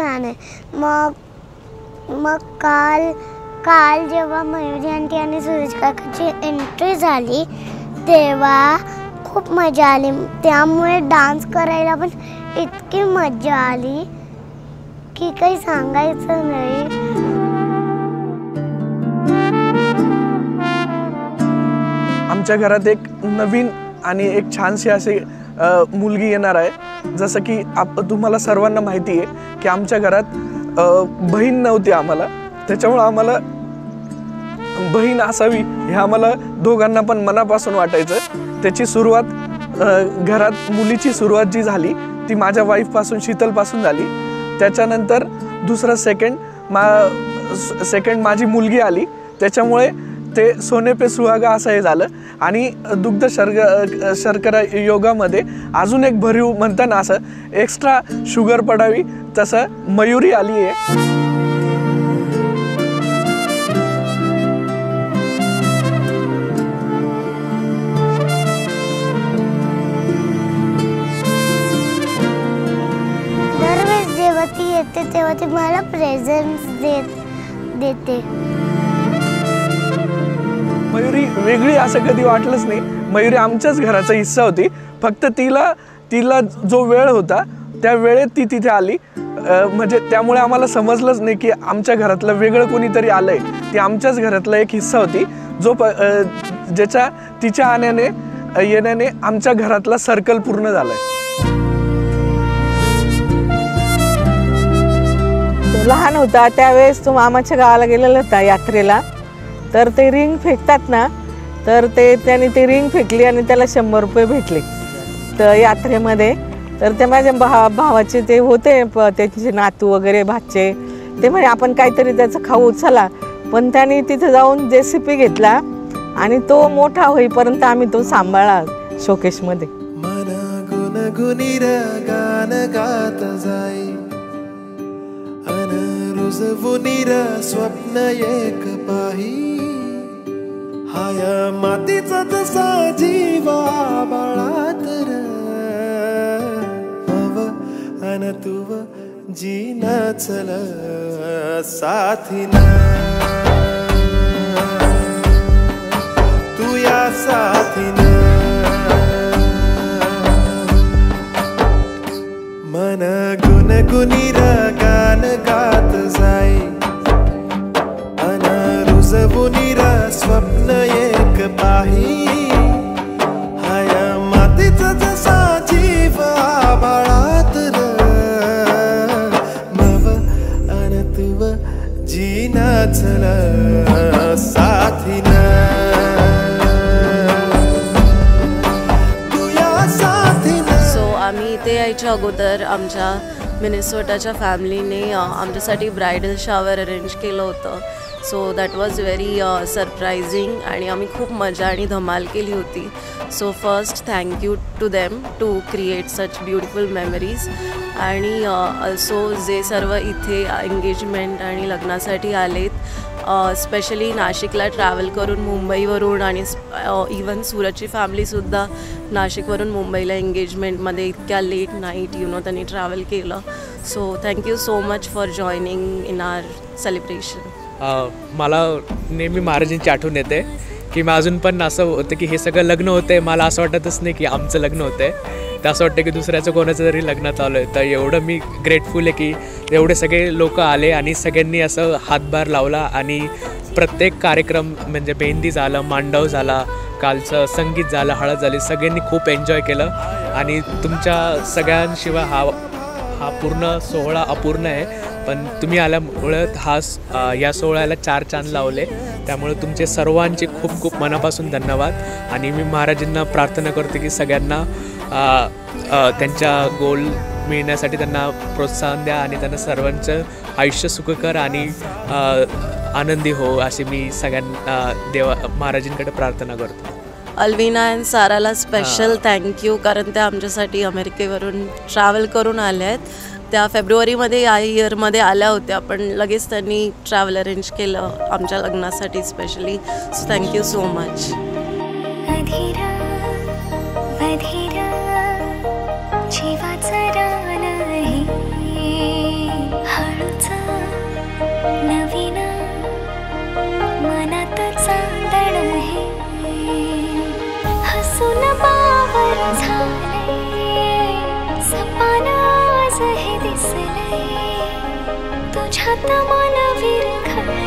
छान आहे। मग काल जेव्हा मयुरी आंटी आणि सूरज काकाची एंट्री झाली तेव्हा खूप मजा आली। त्यामुळे डान्स करायला पण इतकी मजा आली की काही सांगायचं नाही। आमच्या घरात एक नवीन आणि एक छानशी अशी मुलगी येणार आहे। जसं की तुम्हाला सर्वांना माहिती आहे की आमच्या घरात बहीण नव्हती आम्हाला, त्याच्यामुळे आम्हाला बहीण असावी हे आम्हाला दोघांना पण मनापासून वाटायचं। त्याची सुरुवात घरात मुलीची सुरुवात जी झाली ती माझ्या वाईफपासून शीतलपासून झाली। त्याच्यानंतर दुसरा सेकंड माझी मुलगी आली, त्याच्यामुळे ते सोने पे सुहागा असं हे झालं। आणि दुग्ध शर्करा योगामध्ये अजून एक भरीव म्हणताना असं एक्स्ट्रा शुगर पडावी तसं मयुरी आली आहे। दरवेळेस जेव्हा ती येते तेव्हा ती मला प्रेझेंट्स देते। मयुरी वेगळी असं कधी वाटलंच नाही। मयुरी आमच्याच घराचा हिस्सा होती, फक्त तिला जो वेळ होता त्या वेळेत ती तिथे आली। म्हणजे त्यामुळे आम्हाला समजलंच नाही की आमच्या घरातलं वेगळं कोणीतरी आलंय। ती आमच्याच घरातला एक हिस्सा होती जो ज्याच्या तिच्या येण्याने आमच्या घरातला सर्कल पूर्ण झालाय। लहान होता त्यावेळेस तो मामाच्या गावाला गेलेला होता यात्रेला, तर ते रिंग फेकतात ना, तर त्याने ती रिंग फेकली आणि त्याला 100 रुपये भेटले तर यात्रेमध्ये। तर ते माझ्या भावाचे ते होते त्याचे नातू वगैरे भाचे, ते म्हणे आपण काहीतरी त्याचं खाऊ चला, पण त्याने तिथे जाऊन JCB घेतला आणि तो मोठा होईपर्यंत आम्ही तो सांभाळला शोकेशमध्ये। स्वप्न एक पाही हाया मातीचा तसा जीवा बाळात मव अन तुव जीना चल साथीना तू या साथीना मन गुणगुणीर गान गात जाई रुजवुनीर स्वप्न एक पाही हाया मातीचा जसा जीव आभाळात मव अन तुव जीना चल साथीना तू या साथीना। सो आम्ही इथे यायच्या अगोदर आमच्या मिनेसोटाच्या फॅमिलीने आमच्यासाठी ब्रायडल शॉवर अरेंज केलं होतं। So that was very surprising आणि आम्ही खूप मजा आणि धमाल केली होती। So first thank you to them to create such beautiful memories. आणि ऑल्सो जे सर्व इथे एंगेजमेंट आणि लग्नासाठी आलेत, स्पेशली नाशिकला ट्रॅव्हल करून मुंबईवरून आणि इवन सूरजची फॅमिलीसुद्धा नाशिकवरून मुंबईला एंगेजमेंटमध्ये इतक्या लेट नाईट त्यांनी ट्रॅव्हल केलं। So thank you so much for joining in our celebration. मला नेहमी महाराजांची आठवण येते की मी अजून पण असं होतं की हे सगळं लग्न होतं आहे, मला असं वाटतच नाही की आमचं लग्न होतं आहे, तर असं वाटतं की दुसऱ्याचं कोणाचं तरी लग्न चालू आहे। तर एवढं मी ग्रेटफुल आहे की एवढे सगळे लोक आले आणि सगळ्यांनी असं हातभार लावला आणि प्रत्येक कार्यक्रम म्हणजे मेहंदी झालं, मांडव झाला, कालचं संगीत झालं, हळद झाली, सगळ्यांनी खूप एन्जॉय केलं। आणि तुमच्या सगळ्यांशिवाय हा पूर्ण सोहळा अपूर्ण आहे, पण तुम्ही आल्यामुळे या सोहळ्याला 4 चांद लावले, त्यामुळे तुमचे सर्वांचे खूप खूप मनापासून धन्यवाद। आणि मी महाराजांना प्रार्थना करते की सगळ्यांना त्यांच्या गोल मिळण्यासाठी त्यांना प्रोत्साहन द्या आणि त्यांना सर्वांचं आयुष्य सुखकर आणि आनंदी हो अशी मी सगळ्यांना महाराजांकडे प्रार्थना करतो। अल्विना अँड साराला स्पेशल थँक्यू, कारण त्या आमच्यासाठी अमेरिकेवरून ट्रॅव्हल करून आल्या आहेत। त्या फेब्रुवारीमध्ये या इयरमध्ये आल्या होत्या, पण लगेच त्यांनी ट्रॅव्हल अरेंज केलं आमच्या लग्नासाठी specially. So thank you so much. जीवाचा रान आहे तुझ्यात मन विरघळले